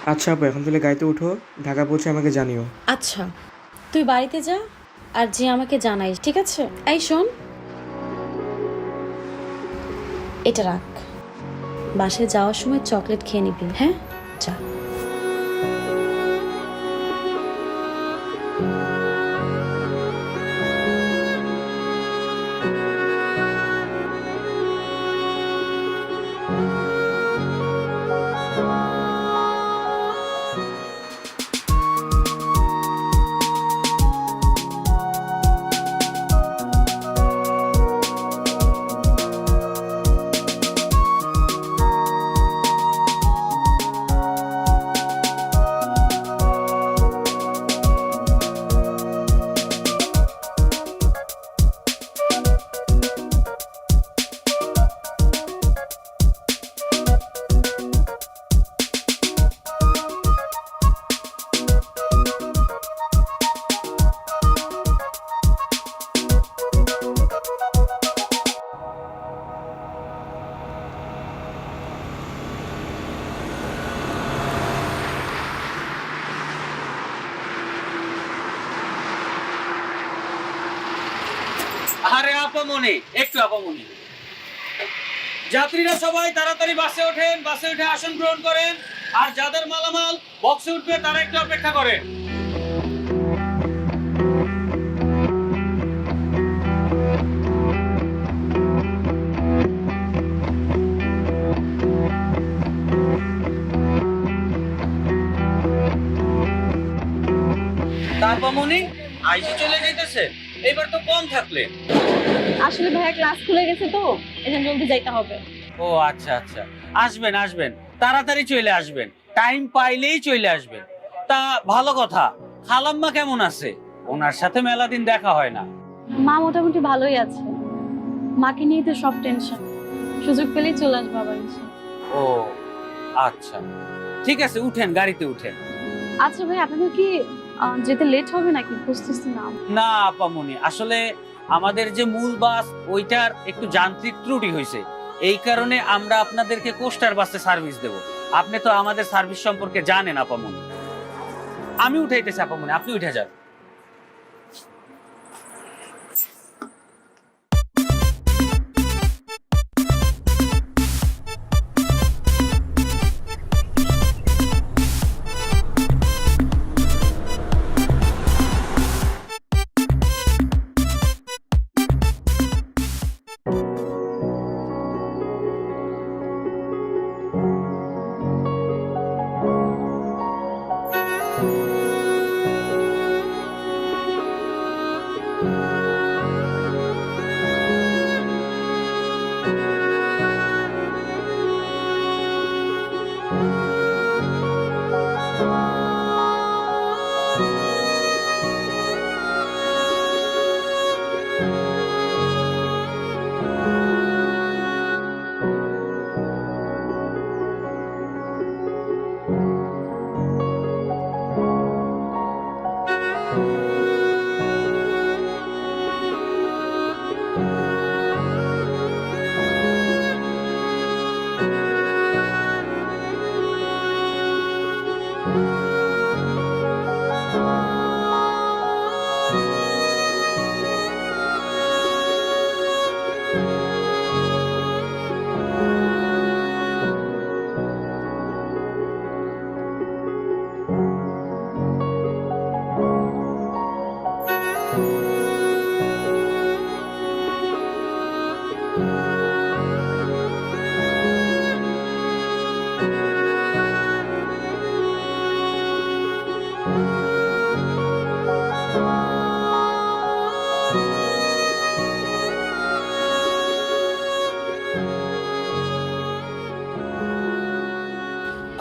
আচ্ছা আপু, এখন তাহলে গাড়িতে উঠো, ঢাকা পৌঁছে আমাকে জানিও। আচ্ছা, তুই বাড়িতে যা আর যে আমাকে জানাইস, ঠিক আছে? এই শোন, এটা রাখ, বাসায় যাওয়ার সময় চকলেট খেয়ে নিবি, হ্যাঁ? যা। আরে আপামনি, একটু আপামনি। যাত্রীরা সবাই তাড়াতাড়ি বাসে ওঠেন, বাসে উঠে আসন গ্রহণ করেন। আর যাদের মালামাল বক্সে উঠবে তারা একটু অপেক্ষা করেন। তাপামনি, আইজি চলে যাইতেছে, এবার তো কম থাকলে। আসলে ভাইয়া ক্লাস খুলে গেছে তো, এজন্য জলদি যাইতে হবে। ও আচ্ছা আচ্ছা, আসবেন আসবেন, তাড়াতাড়ি চলে আসবেন, টাইম পাইলেই চলে আসবেন। তা ভালো কথা, খালাম্মা কেমন আছে? ওনার সাথে মেলা দিন দেখা হয় না। মা মোটামুটি ভালোই আছে, মাকে নিয়ে তো সব টেনশন, সুযোগ পেলেই চলে আসবো আবার ইনশাল্লাহ। ও আচ্ছা, ঠিক আছে, উঠেন, গাড়িতে উঠেন। আচ্ছা ভাই, আপনাদের কি যেতে লেট হবে নাকি? বুঝতেছি না। না আপামনি, আসলে আমাদের যে মূল বাস ওইটার একটু যান্ত্রিক ত্রুটি হয়েছে, এই কারণে আমরা আপনাদেরকে কোস্টার বাসে সার্ভিস দেব। আপনি তো আমাদের সার্ভিস সম্পর্কে জানেন আপামনি। আমি উঠাইতেছি আপামনি, আপনি উঠে যান।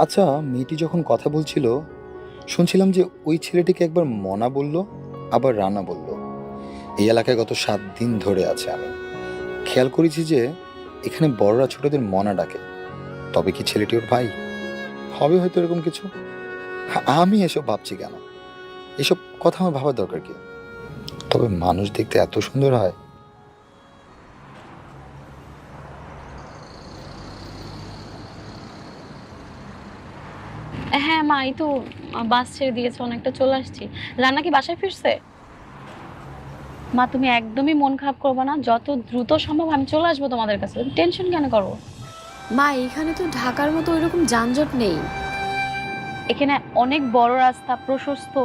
আচ্ছা, মেয়েটি যখন কথা বলছিল শুনছিলাম যে ওই ছেলেটিকে একবার মনা বলল, আবার রানা বলল। এই এলাকায় গত 7 দিন ধরে আছে আমি, খেয়াল করেছি যে এখানে বড়রা ছোটদের মনা ডাকে। তবে কি ছেলেটি ওর ভাই হবে? হয়তো এরকম কিছু। আমি এসব ভাবছি কেন? এসব কথা আমার ভাবার দরকার কি? তবে মানুষ দেখতে এত সুন্দর হয়। হ্যাঁ মা, এই তো বাস ছেড়ে দিয়েছে, অনেকটা চলে আসছি। রান্না কি বাসায় ফিরছে? মা তুমি একদমই মন খারাপ করবে না, যত দ্রুত সম্ভব আমি চলে আসবো তোমাদের কাছে। তুমি টেনশন কেন করো? মা এখানে তো ঢাকার মতো ওইরকম যানজট নেই। এখানে অনেক বড় রাস্তা, প্রশস্ত,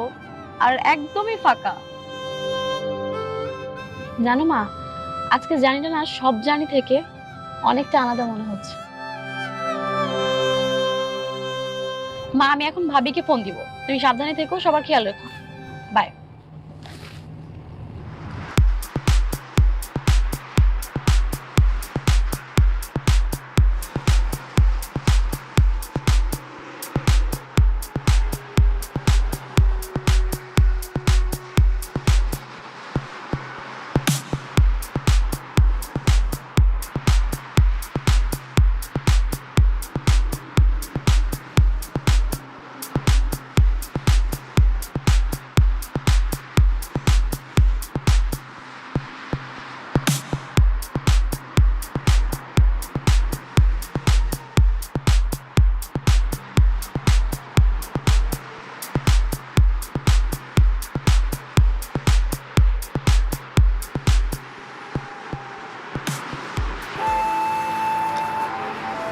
আর একদমই ফাঁকা। জানো মা, আজকে জার্নিটা না সব জার্নি থেকে অনেকটা আলাদা মনে হচ্ছে। মা আমি এখন ভাবিকে ফোন দিব, তুমি সাবধানে থেকো, সবার খেয়াল রেখো। বাই।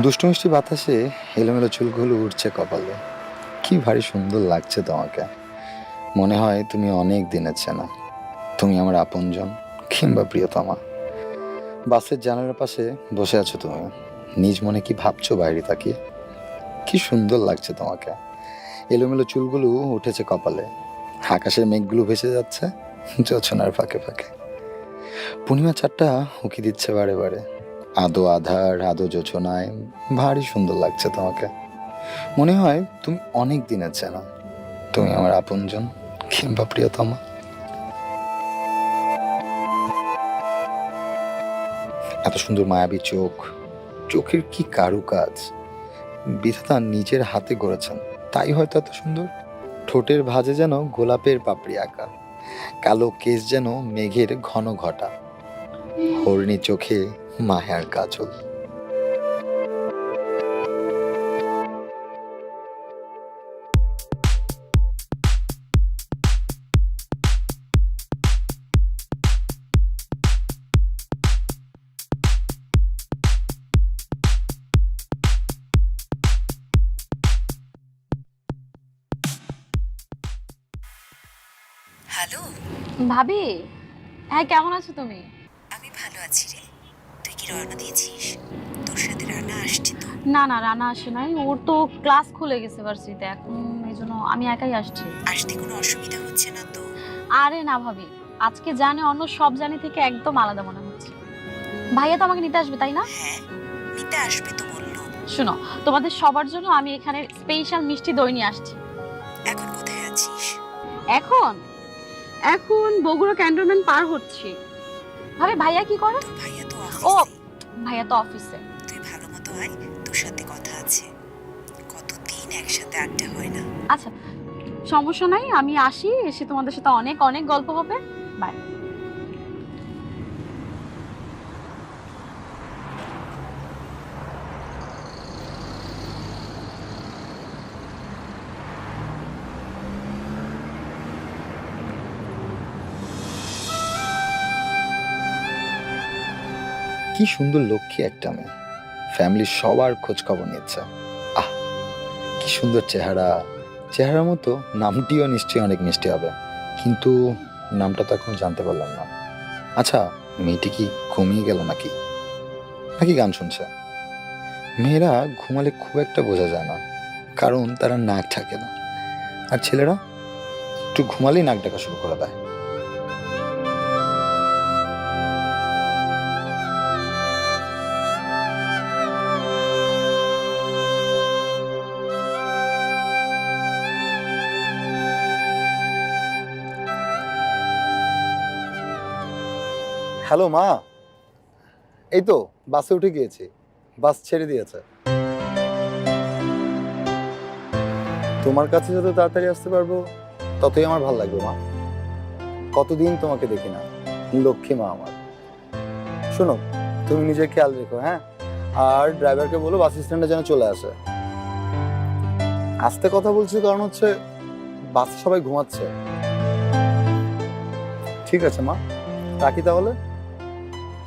দুষ্টু মিষ্টি বাতাসে এলোমেলো চুলগুলো উঠছে কপালে। কি ভারী সুন্দর লাগছে তোমাকে। মনে হয় তুমি অনেক দিনের চেনা, তুমি আমার আপনজন কিংবা প্রিয়তমা। বাসের জানালার পাশে বসে আছো তুমি, নিজ মনে কি ভাবছো বাইরে তাকিয়ে? কি সুন্দর লাগছে তোমাকে। এলোমেলো চুলগুলো উঠেছে কপালে, আকাশের মেঘগুলো ভেসে যাচ্ছে জোছনার ফাঁকে ফাঁকে। পূর্ণিমা চারটা উঁকি দিচ্ছে বারে বারে, আদো আধার আদো জোছনায় ভারী সুন্দর লাগছে তোমাকে। মনে হয় তুমি অনেক দিনের চেনা, তুমি আমার আপনজন কিংবা প্রিয়তমা। এত সুন্দর মায়াবী চোখ, চোখের কি কারুকাজ, বিধাতা নিজের হাতে গড়েছেন, তাই হয়তো এত সুন্দর। ঠোঁটের ভাঁজে যেন গোলাপের পাপড়ি আঁকা, কালো কেশ যেন মেঘের ঘন ঘটা, হরিণী চোখে মায়ার কাজল। হ্যালো, ভাবি, হ্যাঁ কেমন আছো তুমি? আমি ভালো আছি রে। তুই কি রওনা দিয়েছিস? তোর সাথে রানা আসছে তো? না না, রানা আসে নাই, ওর তো ক্লাস খুলে গেছে ভার্সিটিতে এখন, এই জন্য আমি একাই আসছি। আসতে কোনো অসুবিধা হচ্ছে না তো? আরে না ভাবি, আজকে জানে অন্য সব জানি থেকে একদম আলাদা মনে হচ্ছে। ভাইয়া তো আমাকে নিতে আসবে তাই না? হ্যাঁ, নিতে আসবে তো বললো। শোনো, তোমাদের সবার জন্য আমি এখানে স্পেশাল মিষ্টি দই নিয়ে আসছি। এখন কোথায় আছিস? এখন এখন বগুড়া ক্যান্টনমেন্ট পার হচ্ছি। ভাবি ভাইয়া কি করে? তোর ভাইয়া তো ও অফিসে। ভাইয়া তো অফিসে। তুই ভালো মতো আয়, তোর সাথে কথা আছে। কতদিন একসাথে আড্ডা হয় না। আচ্ছা সমস্যা নাই, আমি আসি, এসে তোমাদের সাথে অনেক অনেক গল্প হবে। বাই। কি সুন্দর লক্ষ্মী একটা মেয়ে, ফ্যামিলির সবার খোঁজ খবর নিচ্ছে। আহ, কি সুন্দর চেহারা, চেহারার মতো নামটিও নিশ্চয়ই অনেক মিষ্টি হবে, কিন্তু নামটা তো এখন জানতে পারলাম না। আচ্ছা, মেয়েটি কি ঘুমিয়ে গেল নাকি নাকি গান শুনছে? মেয়েরা ঘুমালে খুব একটা বোঝা যায় না, কারণ তারা নাক থাকে না, আর ছেলেরা একটু ঘুমালেই নাক ডাকা শুরু করে দেয়। হ্যালো মা, এই তো বাসে উঠে গিয়েছি, বাস ছেড়ে দিয়েছে। তোমার কাছে যত তাড়াতাড়ি আসতে পারবো ততই আমার ভালো লাগবে মা। কতদিন তোমাকে দেখি না, লক্ষ্মী মা আমার। শোনো, তুমি নিজের খেয়াল রেখো, হ্যাঁ? আর ড্রাইভারকে বলো বাস স্ট্যান্ডে যেন চলে আসে। আস্তে কথা বলছি কারণ হচ্ছে বাসে সবাই ঘুমাচ্ছে। ঠিক আছে মা, রাখি তাহলে।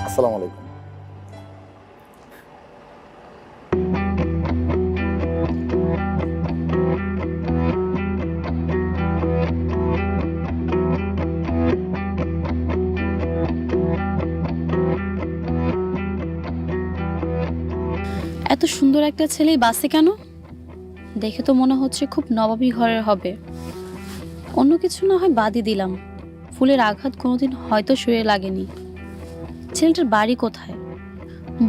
আসসালামু আলাইকুম। এত সুন্দর একটা ছেলে বাসে কেন? দেখে তো মনে হচ্ছে খুব নবাবী ঘরের হবে। অন্য কিছু না হয় বাদই দিলাম, ফুলের আঘাত কোনোদিন হয়তো শুয়ে লাগেনি। ছেলেটার বাড়ি কোথায়?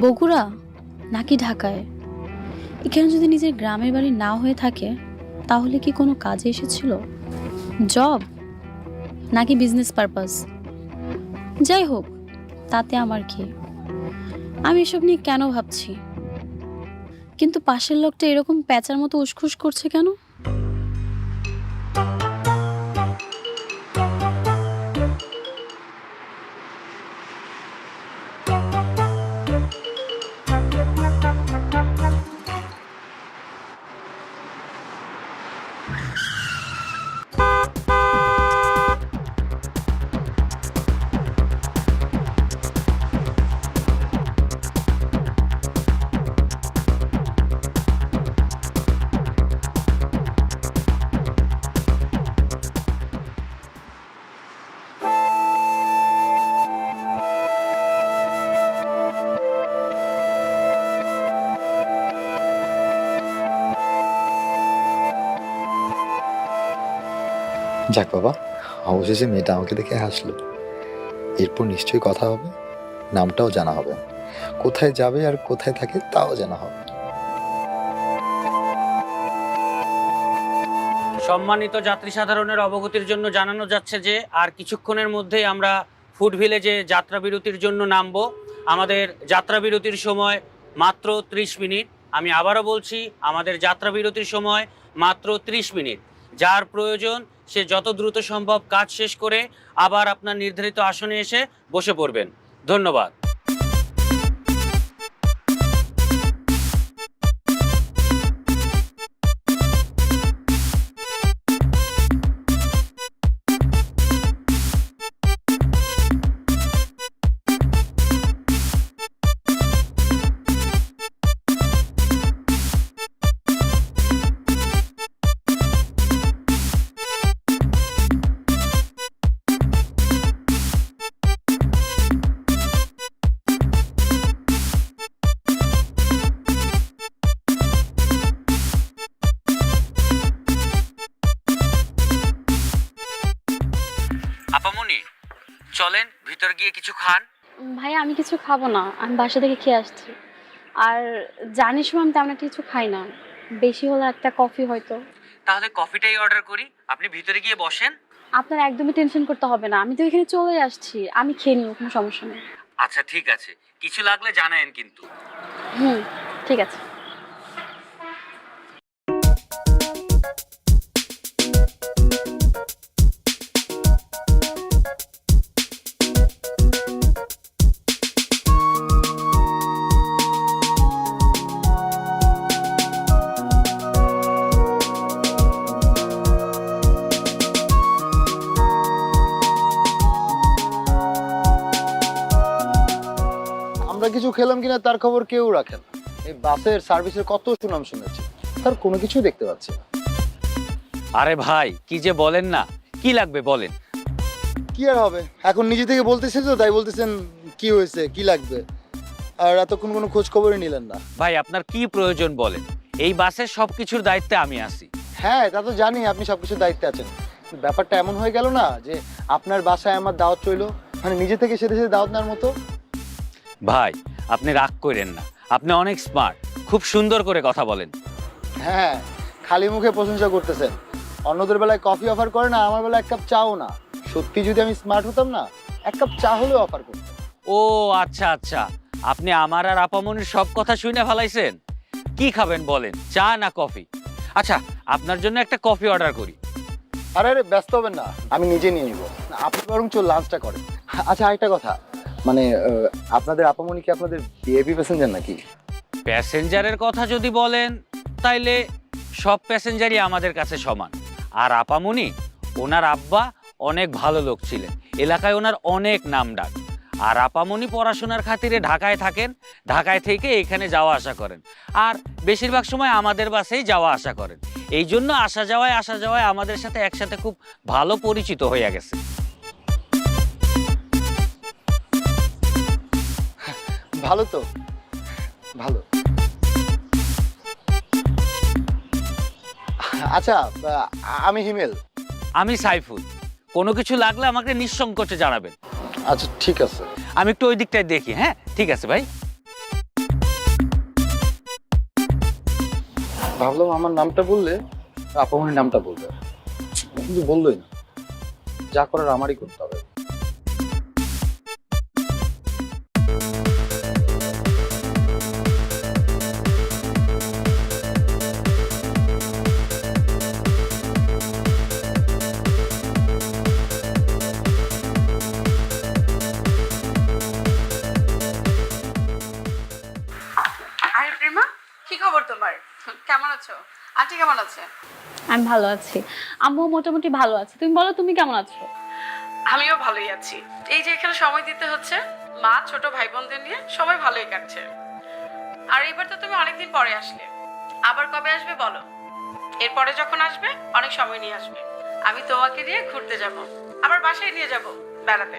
বগুড়া নাকি ঢাকায়? এখানে যদি নিজের গ্রামের বাড়ি না হয়ে থাকে তাহলে কি কোনো কাজে এসেছিল? জব নাকি বিজনেস পারপাস? যাই হোক, তাতে আমার কি? আমি এসব নিয়ে কেন ভাবছি? কিন্তু পাশের লোকটা এরকম প্যাঁচার মতো উসখুস করছে কেন? যাক বাবা, অবশেষে মেয়েটা আমাকে দেখে হাসলো। এরপর নিশ্চয়ই কথা হবে, নামটাও জানা হবে, কোথায় যাবে আর কোথায় থাকে তাও জানা হবে। সম্মানিত যাত্রী সাধারণের অবগতির জন্য জানানো যাচ্ছে যে আর কিছুক্ষণের মধ্যেই আমরা ফুড ভিলেজে যাত্রা বিরতির জন্য নামবো। আমাদের যাত্রা বিরতির সময় মাত্র 30 মিনিট। আমি আবারও বলছি, আমাদের যাত্রা বিরতির সময় মাত্র 30 মিনিট। যার প্রয়োজন সে যত দ্রুত সম্ভব কাজ শেষ করে আবার আপনার নির্ধারিত আসনে এসে বসে পড়বেন। ধন্যবাদ। আপামনি, চলেন ভিতর গিয়ে কিছু খান। ভাই আমি কিছু খাবো না, আমি বাসা থেকে খেয়ে আসছি। আর জানিস আমি তেমন একটা কিছু খাই না, বেশি হলে একটা কফি হয়তো। তাহলে কফিটাই অর্ডার করি, আপনি ভিতরে গিয়ে বসেন। আপনার একদমই টেনশন করতে হবে না, আমি তো এখানে চলে আসছি, আমি খেয়ে নিব, কোনো সমস্যা নেই। আচ্ছা ঠিক আছে, কিছু লাগলে জানায়েন কিন্তু। ঠিক আছে। আমরা কিছু খেলাম কিনা তার খবর কেউ রাখে না। এই বাসের সার্ভিসের কত সুনাম শুনেছি, তার কোনো কিছুই দেখতে পাচ্ছি না। আরে ভাই কি যে বলেন না, কি লাগবে বলেন। কি আর হবে, এখন নিজে থেকে বলতেছে তো তাই বলতেছেন কি হয়েছে কি লাগবে, আর এতক্ষণ কোনো খোঁজ খবরই নিলেন না। ভাই আপনার কি প্রয়োজন বলেন, এই বাসের সবকিছুর দায়িত্বে আমি আছি। হ্যাঁ তা তো জানি আপনি সবকিছুর দায়িত্বে আছেন, ব্যাপারটা এমন হয়ে গেল না যে আপনার বাসায় আমার দাওয়াত রইলো, মানে নিজে থেকে সেটা সেটা দাওয়াত নেওয়ার মতো। ভাই আপনি রাগ করেন না, আপনি অনেক স্মার্ট, খুব সুন্দর করে কথা বলেন। হ্যাঁ, খালি মুখে প্রশংসা করতেছেন, অন্যদের বেলায় কফি অফার করে না, আমার বেলায় এক কাপ চাও না। সত্যি যদি আমি স্মার্ট হতাম না, এক কাপ চা হলেও অফার করতাম। ও আচ্ছা আচ্ছা, আপনি আমার আর আপামনির সব কথা শুনে ফেলাইছেন। কি খাবেন বলেন, চা না কফি? আচ্ছা আপনার জন্য একটা কফি অর্ডার করি। আরে আরে ব্যস্ত হবেন না, আমি নিজে নিয়ে নিব, আপনি বরং লাঞ্চটা করেন। আচ্ছা আরেকটা কথা, মানে আপনাদের আপামনি কি আপনাদের ভিআইপি প্যাসেঞ্জার নাকি? প্যাসেঞ্জারের কথা যদি বলেন তাইলে সব প্যাসেঞ্জারই আমাদের কাছে সমান। আর আপামনি, ওনার আব্বা অনেক ভালো লোক ছিলেন, এলাকায় ওনার অনেক নাম ডাক। আর আপামনি পড়াশোনার খাতিরে ঢাকায় থাকেন, ঢাকায় থেকে এখানে যাওয়া আসা করেন, আর বেশিরভাগ সময় আমাদের বাসেই যাওয়া আসা করেন। এই জন্য আসা যাওয়ায় আমাদের সাথে একসাথে খুব ভালো পরিচিত হয়ে গেছে। ভালো তো, ভালো। আচ্ছা, আমি হিমেল। আমি সাইফুল। কোনো কিছু লাগলে আমাকে নিঃসংকোচে জানাবেন। আচ্ছা ঠিক আছে। আমি একটু ওই দিকটায় দেখি। হ্যাঁ ঠিক আছে ভাই। ভাবলাম আমার নামটা বললে আপামনির নামটা বলবে, কিন্তু বললোই না। যা করার আমারই করতে হবে। আরে প্রেমা, কি খবর তোমার? কেমন আছো? আন্টি কেমন আছে? আমি ভালো আছি, আম্মু মোটামুটি ভালো আছে। তুমি বলো, তুমি কেমন আছো? আমিও ভালোই আছি। এই যে এখানে সময় দিতে হচ্ছে, মা ছোট ভাই বোনদের নিয়ে সময় ভালোই কাটছে। আর এবার তো তুমি অনেকদিন পরে আসলে, আবার কবে আসবে বলো? এরপরে যখন আসবে অনেক সময় নিয়ে আসবে, আমি তোমাকে নিয়ে ঘুরতে যাব, আবার বাসায় নিয়ে যাব বেড়াতে।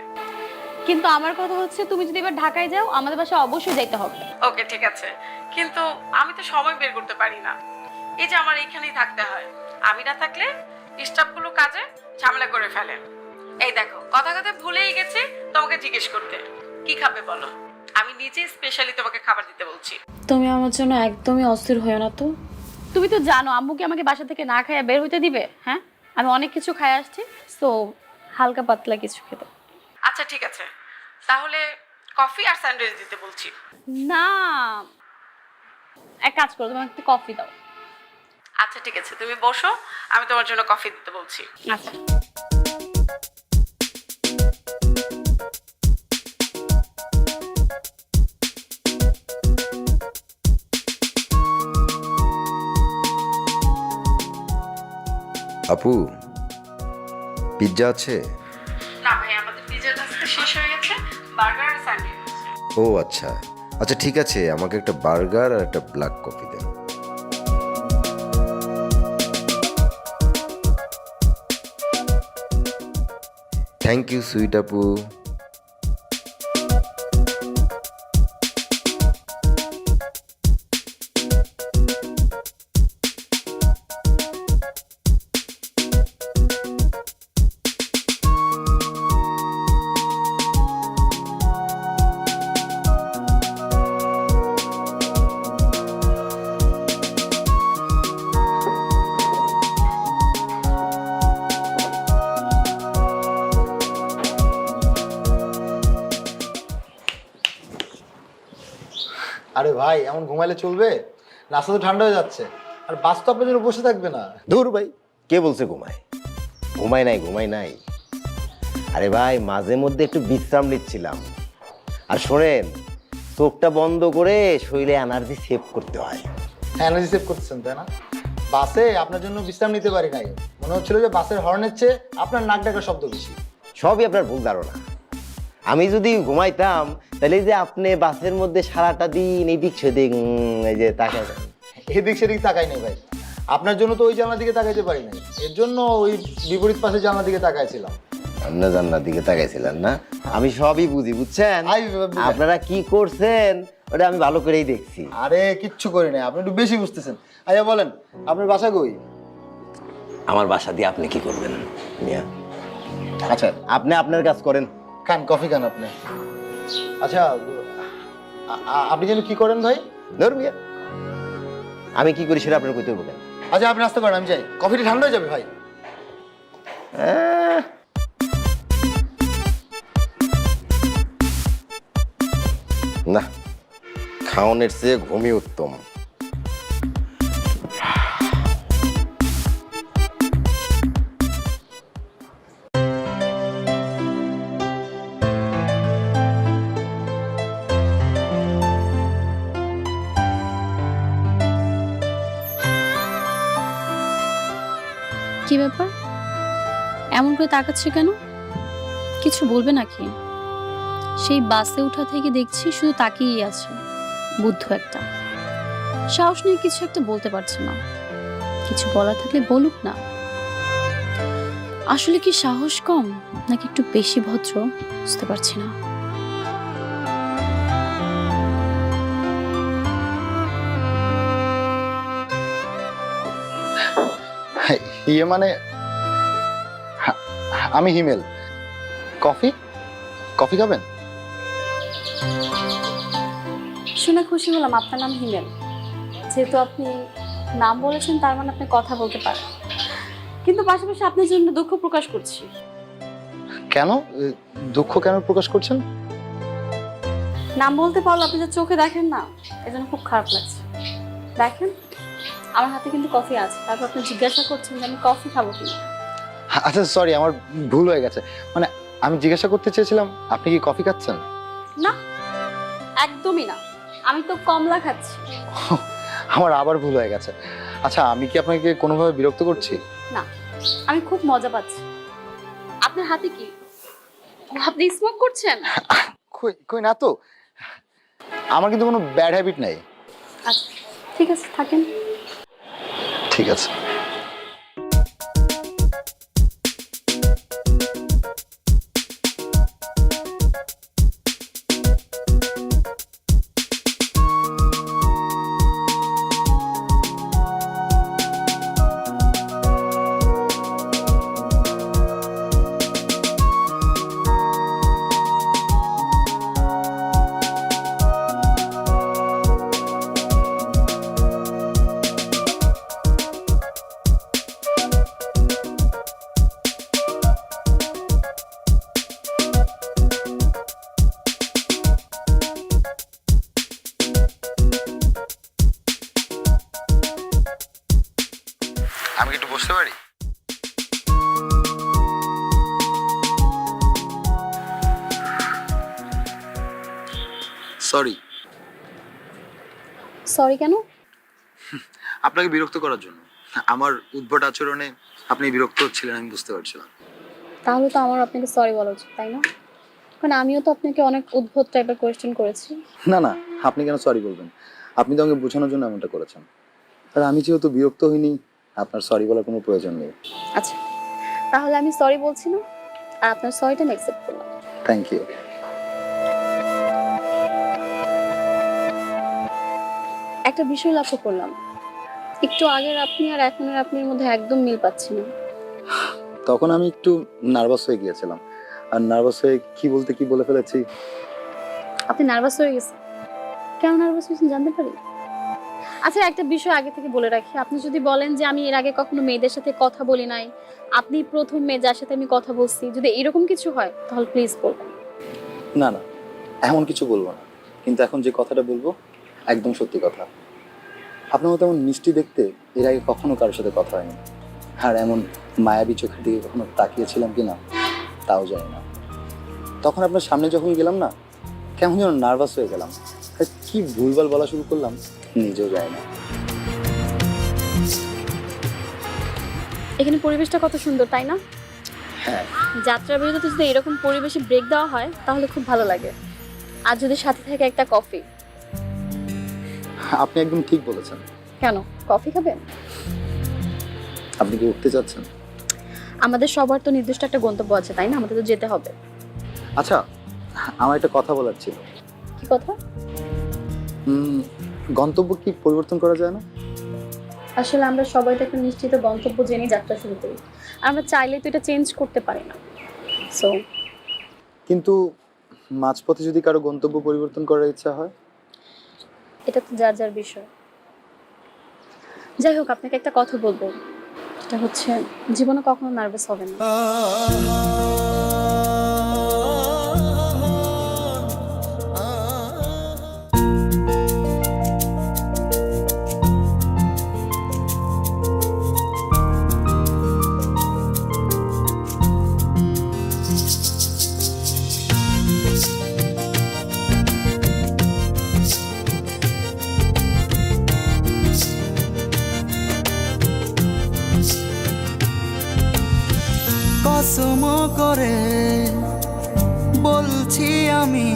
কিন্তু আমার কথা হচ্ছে, তুমি যদি এবার ঢাকায় যাও, আমাদের বাসায় অবশ্যই যাইতে হবে। ওকে ঠিক আছে, কিন্তু আমি তো সময় বের করতে পারি না। এই যে আমার এইখানেই থাকতে হয়, আমি না থাকলে স্টাফগুলো কাজে ঝামেলা করে ফেলে। এই দেখো, কথা কথা ভুলেই গেছি তোমাকে জিজ্ঞেস করতে, কি খাবে বলো? আমি নিজে স্পেশালি তোমাকে খাবার দিতে বলছি। তুমি আমার জন্য একদমই অস্থির হয়েও না তো। তুমি তো জানো আম্মু কি আমাকে বাসা থেকে না খাইয়া বের হইতে দিবে? হ্যাঁ, আমি অনেক কিছু খাই আসছি, সো হালকা পাতলা কিছু খেতে। আচ্ছা ঠিক আছে, তাহলে কফি আর স্যান্ডউইচ দিতে বলছি। না, এক কাজ করো, তুমি আমাকে একটু কফি দাও। আচ্ছা ঠিক আছে, তুমি বসো, আমি তোমার জন্য কফি দিতে বলছি। আচ্ছা। আপু, পিৎজা আছে? না ভাই, আমাদের পিজার কাছটা শেষ হয়ে গেছে, বার্গার আর স্যান্ডউইচ আছে। ও আচ্ছা আচ্ছা, ঠিক আছে, আমাকে একটা বার্গার আর একটা ব্ল্যাক কফি দেন। থ্যাংক ইউ সুইট আপু। আরে ভাই, এমন ঘুমাইলে চলবে? রাস্তা তো ঠান্ডা হয়ে যাচ্ছে, আর বাস তো আপনার জন্য বসে থাকবে না। ধুর ভাই, কে বলছে ঘুমায়? ঘুমাই নাই। আরে ভাই, মাঝে মধ্যে একটু বিশ্রাম নিচ্ছিলাম। আর শোনেন, চোখটা বন্ধ করে শরীরে এনার্জি সেভ করতে হয়। এনার্জি সেভ করতেছেন তাই না? বাসে আপনার জন্য বিশ্রাম নিতে পারি নাই, মনে হচ্ছিল যে বাসের হর্নের চেয়ে আপনার নাক ডাকার শব্দ বেশি। সবই আপনার ভুল ধারণা। আমি যদি ঘুমাইতাম, তাহলে এই যে আপনি বাসের মধ্যে সারাটা দিন এদিক সেদিক এই যে তাকায় এদিক সেদিক তাকাই নাই ভাই, আপনার জন্য তো ওই জানলার দিকে তাকাইতে পারি নাই, এর জন্য ওই বিপরীত পাশে জানলার দিকে তাকাইছিলাম। আপনার জান্নার দিকে তাকাইছিলেন না? আমি সবই বুঝি, বুঝছেন? বুঝি। আপনারা কি করছেন ওটা আমি ভালো করেই দেখছি। আরে কিচ্ছু করি নাই, আপনি একটু বেশি বুঝতেছেন। আচ্ছা বলেন, আপনার বাসা কই? আমার বাসা দিয়ে আপনি কি করবেন মিয়া? আচ্ছা আপনি আপনার কাজ করেন। খান, কফি খান আপনি। আচ্ছা আপনি যেন কি করেন ভাই? ধর মিয়া, আমি কি করি সেটা আপনার কইতে হবে কেন? আচ্ছা আপনি নাস্তা করেন, আমি যাই, কফিটা ঠান্ডা হয়ে যাবে ভাই। না, খাওয়ানোর চেয়ে ঘুমই উত্তম। কি ব্যাপার, এমন করে তাকাচ্ছে কেন? কিছু বলবে নাকি? সেই বাসে ওঠা থেকে দেখছি শুধু তাকিয়েই আছে। বুদ্ধ একটা, সাহস নিয়ে কিছু একটা বলতে পারছে না। কিছু বলার থাকলে বলুক না। আসলে কি সাহস কম নাকি একটু বেশি ভদ্র বুঝতে পারছি না। ইয়ে মানে আমি হিমেল। কফি কফি খাবেন? শুনে খুশি হলাম আপনার নাম হিমেল। যেহেতু আপনি নাম বলেছেন তার মানে আপনি কথা বলতে পারেন, কিন্তু পাশাপাশি আপনার জন্য দুঃখ প্রকাশ করছি। কেন দুঃখ কেন প্রকাশ করছেন? নাম বলতে পারলো আপনি যে চোখে দেখেন না, এজন্য খুব খারাপ লাগছে। দেখেন আমার হাতে কিন্তু কফি আছে, তারপর আপনি জিজ্ঞাসা করছেন যে আমি কফি খাবো কিনা। আচ্ছা সরি, আমার ভুল হয়ে গেছে। মানে আমি জিজ্ঞাসা করতে চেয়েছিলাম আপনি কি কফি খাচ্ছেন? না, একদমই না, আমি তো কমলা খাচ্ছি। আমার আবার ভুল হয়ে গেছে। আচ্ছা আমি কি আপনাকে কোনোভাবে বিরক্ত করছি? না, আমি খুব মজা পাচ্ছি। আপনার হাতে কি? আপনি স্মোক করছেন? কই কই না তো, আমার কিন্তু কোনো ব্যাড হ্যাবিট নাই। আচ্ছা ঠিক আছে, থাকেন। ঠিক আছে। আমি কি একটু বসতে পারি? সরি। সরি কেন? আপনাকে বিরক্ত করার জন্য। আমার উদ্ভট আচরণে আপনি বিরক্ত হচ্ছিলেন, আমি বুঝতে পারছিলাম। তাহলে তো আমার আপনাকে সরি বলা উচিত, তাই না? কারণ আমিও তো আপনাকে অনেক উদ্ভট টাইপের কোয়েশ্চেন করেছি। না না, আপনি কেন সরি বলবেন? আপনি তো আমাকে বোঝানোর জন্য এমনটা করেছেন। আর আমি যেহেতু বিরক্ত হইনি, আপনার সরি বলার কোনো প্রয়োজন নেই। আচ্ছা, তাহলে আমি সরি বলছি না, আর আপনার সরিটা আমি অ্যাকসেপ্ট করলাম। Thank you. একটা বিষয় লক্ষ্য করলাম, একটু আগের আপনি আর এখনের আপনির মধ্যে একদম মিল পাচ্ছি না। তখন আমি একটু নার্ভাস হয়ে গিয়েছিলাম, আর নার্ভাস হয়ে কি বলতে কি বলে ফেলেছি। আপনি নার্ভাস হয়ে গেছেন? কেন নার্ভাস হয়েছেন জানতে পারি? আচ্ছা একটা বিষয় আগে থেকে বলে রাখি, আপনি যদি বলেন যে আমি এর আগে কখনো মেয়েদের সাথে কথা বলি নাই, আপনি প্রথম মেয়ে যার সাথে আমি কথা বলছি, যদি এরকম কিছু হয় তাহলে প্লিজ বলবেন। না না, এমন কিছু বলবো না, কিন্তু এখন যে কথাটা বলবো একদম সত্যি কথা। আপনার মতো এমন মিষ্টি দেখতে এর আগে কখনো কারোর সাথে কথা হয়নি। আর এমন মায়াবী চোখের দিকে কখনো তাকিয়েছিলাম কিনা তাও জানি না। তখন আপনার সামনে যখন গেলাম না, কেমন যেন নার্ভাস হয়ে গেলাম। আর কি ভুলভাল বলা শুরু করলাম নিজেও জানি না। এখানে পরিবেশটা কত সুন্দর, তাই না? হ্যাঁ, যাত্রা বিরতিতে যদি এরকম পরিবেশে ব্রেক দেওয়া হয় তাহলে খুব ভালো লাগে। আর যদি সাথে থাকে একটা কফি। আপনি একদম ঠিক বলেছেন। কেন, কফি খাবেন? আপনি কি উঠতে চাচ্ছেন? আমাদের সবার তো নির্দিষ্ট একটা গন্তব্য আছে, তাই না? আমাদের তো যেতে হবে। আচ্ছা, আমার একটা কথা বলার ছিল। কি কথা? গন্তব্য কি পরিবর্তন করা যায় না? আসলে আমরা সবাই তো একটা নিশ্চিত গন্তব্য জেনে যাত্রা শুরু করি, আমরা চাইলে তো এটা চেঞ্জ করতে পারি না। সো কিন্তু মাঝপথে যদি কারো গন্তব্য পরিবর্তন করার ইচ্ছা হয়? এটা তো যার যার বিষয়। যাই হোক, আপনাকে একটা কথা বলবো, এটা হচ্ছে জীবনে কখনো নার্ভাস হবে না। কসম করে বলছি আমি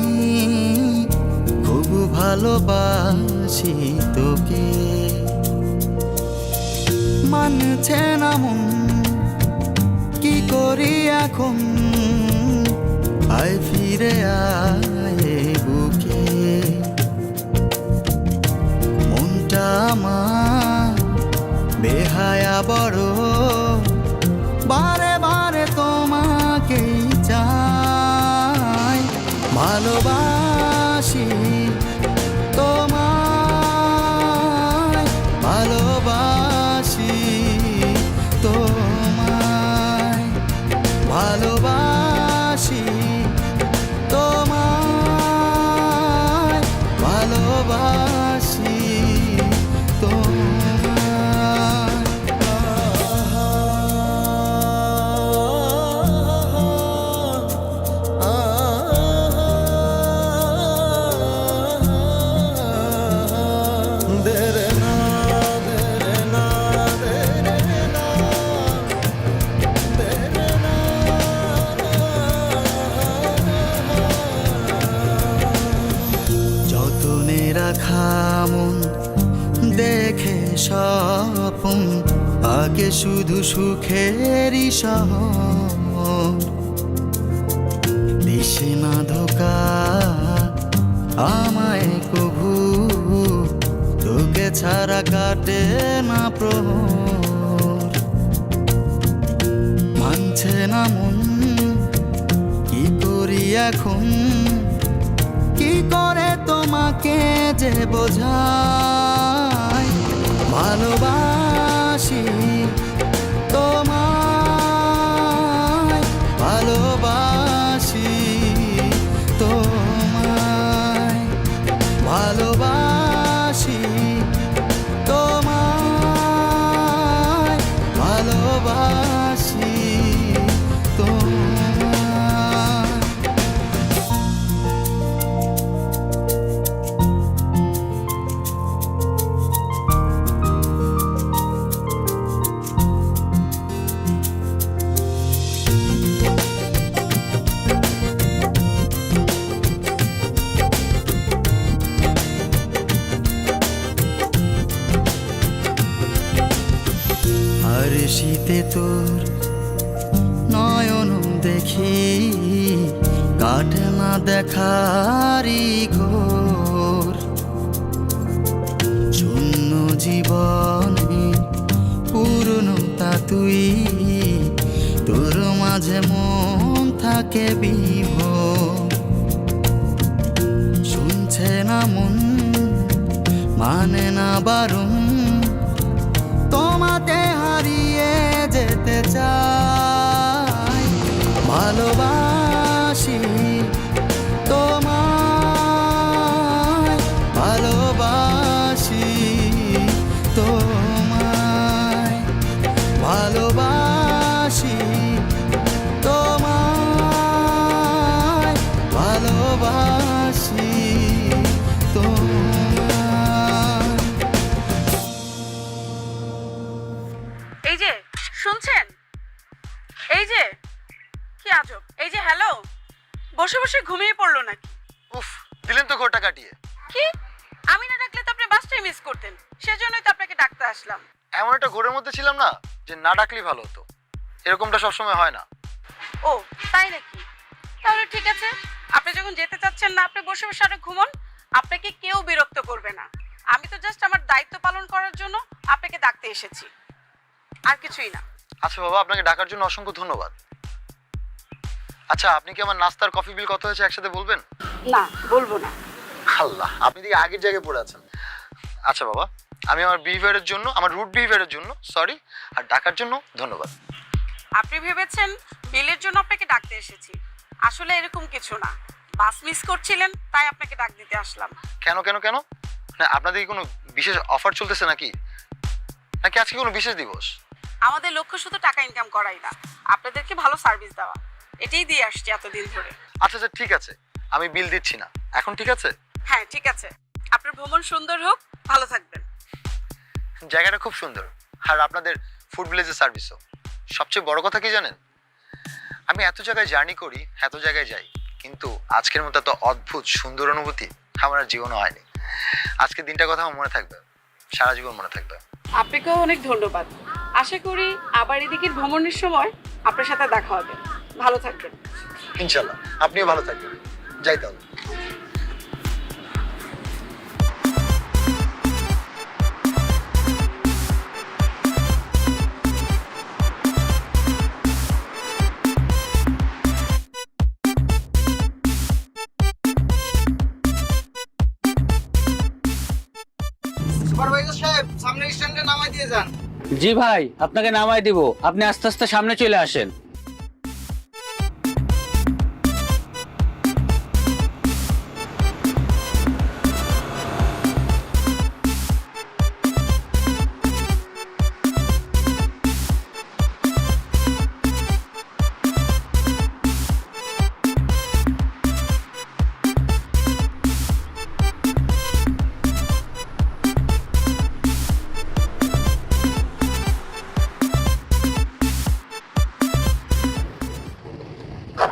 খুব ভালোবাসি তোকে। মানছে না মন, কি করি এখন, আয় ফিরে আয় বুকে। মনটা আমার বেহায়া বড়, বারে বারে তোমাকেই চাই। ভালোবাসি তোমায়, ভালোবাসি তোমায়, ভালোবাসি তোমায়, ভালোবাসি যতনে রাখা মন দেখে স্বপন, আগে শুধু সুখেরই শহর। দিশে না ধোকা আমায় কভু, তোকে ছাড়া কাটে না প্রহর। মানছে না মন, কি করি এখন, কি করে তোমাকে যে বোঝাই। ভালোবাসি তোমায়, ভালোবাসি তোমায়, ভালোবাসি তোমায়, ভালোবাসি তোমায়। আর শীতে তোর নয়ন দেখি, কাটে না দেখারি ঘোর। শূন্য জীবনে পূর্ণতা তুই, তোর মাঝে মন থাকে বিভোর। শুনছে না মন, মানে না বারণ, তোমাতে হারিয়ে যেতে চাই। ভালোবাসি তোমায়, ভালোবাসি তোমায়, ভালোবাসি তোমায়, ভালোবাসি তোমায়। এই যে শুনছেন, এই যে কি আজব, এই যে হ্যালো, বসে বসে ঘুমিয়ে পড়লো নাকি? উফ, দিলেন তো ঘোরটা কাটিয়ে। কি, আমি না ডাকলে তো আপনি বাসটাই মিস করতেন, সেজন্যই তো আপনাকে ডাকতে আসলাম। এমন একটা ঘোরের মধ্যে ছিলাম না যে না ডাকলেই ভালো হতো। এরকমটা সবসময় হয় না। ও তাই নাকি? তাহলে ঠিক আছে, আপনি যখন যেতে চাচ্ছেন না, আপনি বসে বসে আরো ঘুমন, আপনাকে কেউ বিরক্ত করবে না। আমি তো জাস্ট আমার দায়িত্ব পালন করার জন্য আপনাকে ডাকতে এসেছি, আর কিছুই না। আচ্ছা বাবা, আপনাকে ডাকার জন্য অসংখ্য ধন্যবাদ। আচ্ছা, আপনি কি আমার নাস্তার কফি বিল কত হয়েছে একসাথে বলবেন? না, বলবো না। আল্লাহ, আপনি দিকে আগের জায়গায় পড়ে আছেন। আচ্ছা বাবা, আমি আমার বিহেভিয়ারের জন্য, আমার রুট বিহেভিয়ারের জন্য সরি, আর ডাকার জন্য ধন্যবাদ। আপনি ভেবেছেন বিলের জন্য আপনাকে ডাকতে এসেছি, আসলে এরকম কিছু না। বাস মিস করছিলেন, তাই আপনাকে ডাক দিতে আসলাম। কেন কেন কেন? না, আপনাদের কি কোনো বিশেষ অফার চলতেছে নাকি? নাকি আজকে কোনো বিশেষ দিবস? আমাদের লক্ষ্য শুধু টাকা ইনকাম করাই না, আপনাদেরকে ভালো সার্ভিস দেওয়া। এটাই দিয়ে আসছি এতদিন ধরে। আচ্ছা আচ্ছা, ঠিক আছে, আমি বিল দিচ্ছি না এখন, ঠিক আছে? হ্যাঁ ঠিক আছে, আপনার ভ্রমণ সুন্দর হোক, ভালো থাকবেন। জায়গাটা খুব সুন্দর, আর আপনাদের ফুড ভিলেজের সার্ভিসও। সবচেয়ে বড় কথা কি জানেন? আমি এত জায়গায় জার্নি করি, এত জায়গায় যাই, কিন্তু আজকের মতো এত অদ্ভুত সুন্দর অনুভূতি আমার আর জীবনে হয়নি। আজকের দিনটার কথা আমার মনে থাকবে, সারা জীবন মনে থাকবে। আপনাকেও অনেক ধন্যবাদ। আশা করি আবার এদিকে ভ্রমণের সময় আপনার সাথে দেখা হবে। ভালো থাকবেন। ইনশাল্লাহ, আপনিও ভালো থাকবেন। যাই তাহলে। সুপারভাইজার সাহেব, সামনে স্ট্যান্ডে নামাই দিয়ে যান। জি ভাই, আপনাকে নামাই দিব, আপনি আস্তে আস্তে সামনে চলে আসেন।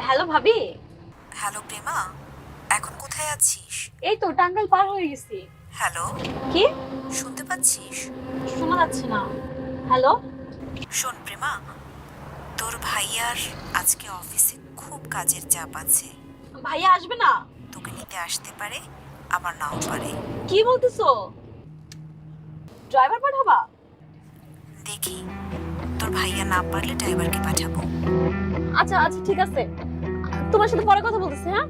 হ্যালো ভাবি। হ্যালো প্রেমা, এখন কোথায় আছিস? এই তো টাঙ্গাইল পার হয়ে গেছি। হ্যালো, কি? শুনতে পাচ্ছিস? শোনা যাচ্ছে না। হ্যালো। শোন প্রেমা, তোর ভাইয়ার আজকে অফিসে খুব কাজের চাপ আছে। ভাইয়া আসবে না? তোকে নিতে আসতে পারে, আবার নাও পারে। কি বলতেছো? ড্রাইভার পাঠাবা? দেখি, তোর ভাইয়া না পারলে ড্রাইভারকে পাঠাবো। আচ্ছা আচ্ছা ঠিক আছে, তোমার সাথে পরে কথা বলতেছি। হ্যাঁ,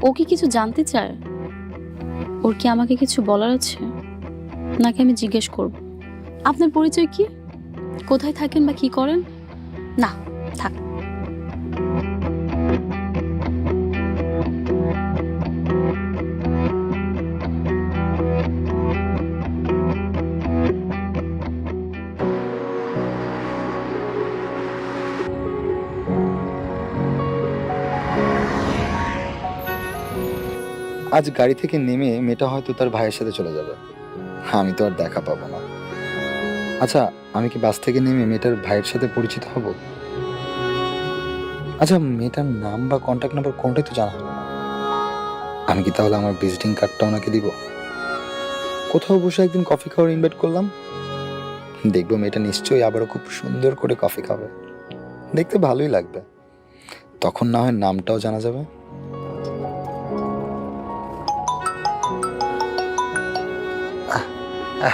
ও কি কিছু জানতে চায়? ওর কি আমাকে কিছু বলার আছে, নাকি আমি জিজ্ঞেস করব? আপনার পরিচয় কি, কোথায় থাকেন বা কি করেন? না থাক। আজ গাড়ি থেকে নেমে মেয়েটা হয়তো তার ভাইয়ের সাথে চলে যাবে, আমি তো আর দেখা পাবো না। আচ্ছা, আমি কি বাস থেকে নেমে মেয়েটার ভাইয়ের সাথে পরিচিত হব? আচ্ছা, মেয়েটার নাম বা কন্ট্যাক্ট নাম্বার কোনটাই তো জানা হলো না। আমি কি তাহলে আমার ভিজিটিং কার্ডটা ওনাকে দিব? কোথাও বসে একদিন কফি খাওয়ার ইনভাইট করলাম, দেখবো মেয়েটা নিশ্চয়ই আবারও খুব সুন্দর করে কফি খাবে, দেখতে ভালোই লাগবে। তখন না হয় নামটাও জানা যাবে।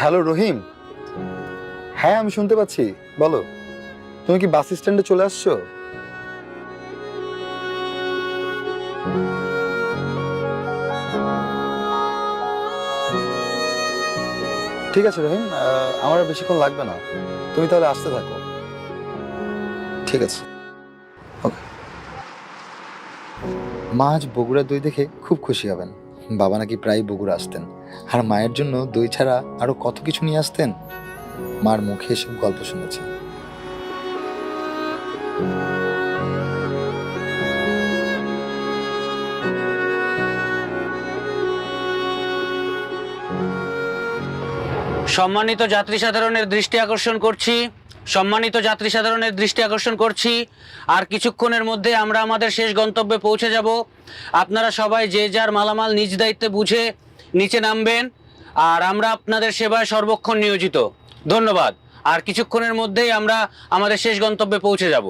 হ্যালো রহিম। হ্যাঁ, আমি শুনতে পাচ্ছি, বলো। তুমি কি বাস স্ট্যান্ডে চলে আসছো? ঠিক আছে রহিম, আমার আর বেশিক্ষণ লাগবে না, তুমি তাহলে আসতে থাকো। ঠিক আছে, ওকে। মা আজ বগুড়া দই দেখে খুব খুশি হবেন। বাবা নাকি প্রায় বগুড়া আসতেন, আর মায়ের জন্য দই ছাড়া আরো কত কিছু নিয়ে আসতেন। মার মুখে এসব গল্প শুনেছি। সম্মানিত যাত্রী সাধারণের দৃষ্টি আকর্ষণ করছি, আর কিছুক্ষণের মধ্যে আমরা আমাদের শেষ গন্তব্যে পৌঁছে যাব। আপনারা সবাই যে যার মালামাল নিজ দায়িত্বে বুঝে নিচে নামবেন, আর আমরা আপনাদের সেবায় সর্বক্ষণ নিয়োজিত। ধন্যবাদ। আর কিছুক্ষণের মধ্যেই আমরা আমাদের শেষ গন্তব্যে পৌঁছে যাব।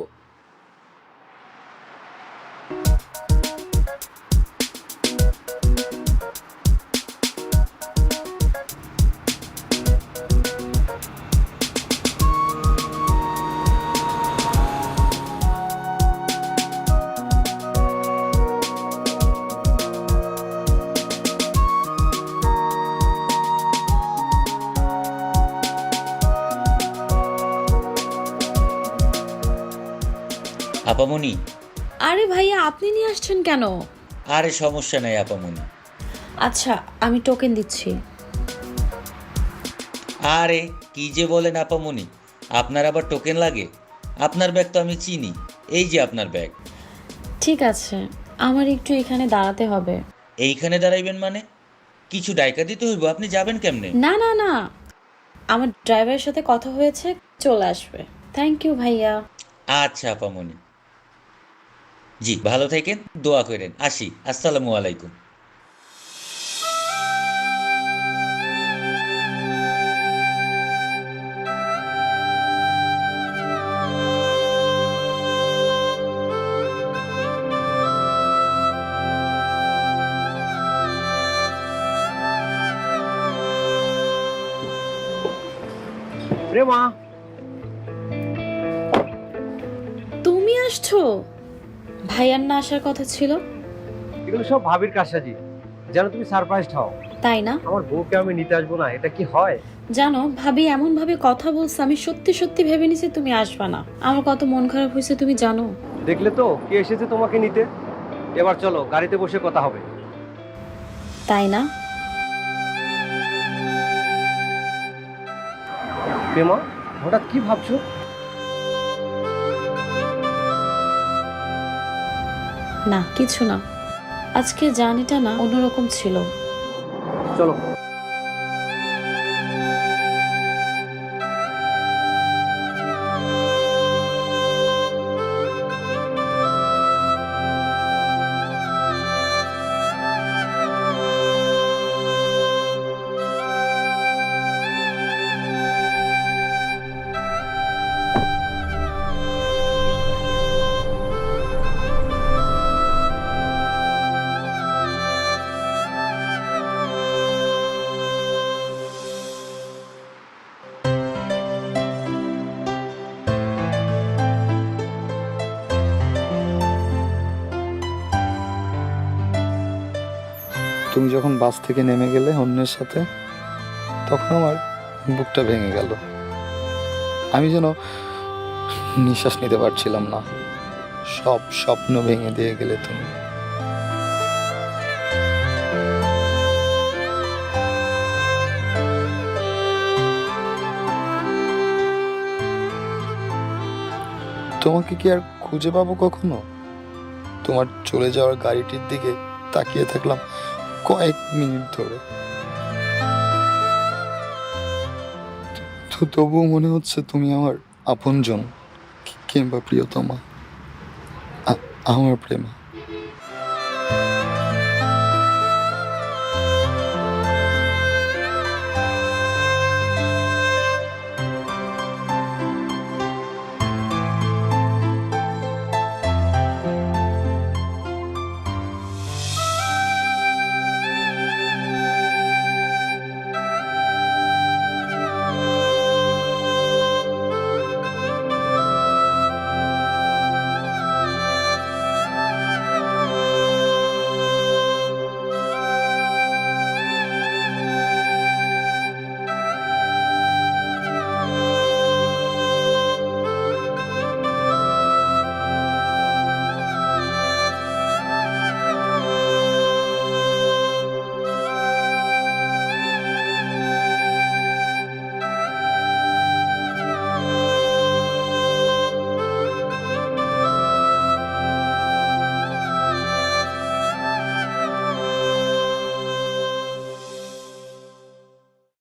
আপামনি। আরে ভাইয়া, আপনি নিয়ে আসছেন কেন? আরে সমস্যা নাই আপামনি। আচ্ছা, আমি টোকেন দিচ্ছি। আরে কি যে বলেন আপামনি, আপনার আবার টোকেন লাগে? আপনার ব্যাগ তো আমি চিনি, এই যে আপনার ব্যাগ। ঠিক আছে, আমার একটু এখানে দাঁড়াতে হবে। এইখানে দাঁড়াইবেন মানে? কিছু ডাইকা দিতে হইব, আপনি যাবেন কেমনে? না না না, আমার ড্রাইভারের সাথে কথা হয়েছে, চলে আসবে। থ্যাংক ইউ ভাইয়া। আচ্ছা আপামনি, জি ভালো থাকেন, দোয়া করেন, আসি, আসসালামু আলাইকুম। প্রেমা, তুমি আসছো? ভাইয়ার না আসার কথা ছিল। এগুলো সব ভাবির কারসাজি, যেন তুমি সারপ্রাইজড হও। তাই না? আমার বউকে আমি নিতে আসবো না, এটা কি হয়? জানো, ভাবি এমন ভাবে কথা বলছে, আমি সত্যি সত্যি ভেবে নিছি তুমি আসবা না। আমার কত মন খারাপ হয়েছে তুমি জানো। দেখলে তো কে এসেছে তোমাকে নিতে। এবার চলো গাড়িতে বসে কথা হবে। তাই না? প্রেমা, হঠাৎ কি ভাবছো? না কিছু না, আজকে জার্নিটা না অন্যরকম ছিল। চলো। তুমি যখন বাস থেকে নেমে গেলে অন্যের সাথে, তখন আমার বুকটা ভেঙে গেল। আমি যেন নিঃশ্বাস নিতে পারছিলাম না। সব স্বপ্ন ভেঙে দিয়ে গেলে তুমি। তোমাকে কি আর খুঁজে পাবো কখনো? তোমার চলে যাওয়ার গাড়িটির দিকে তাকিয়ে থাকলাম কয়েক মিনিট ধরে, তো তবুও মনে হচ্ছে তুমি আমার আপনজন কিংবা প্রিয়তমা, আমার প্রেমা।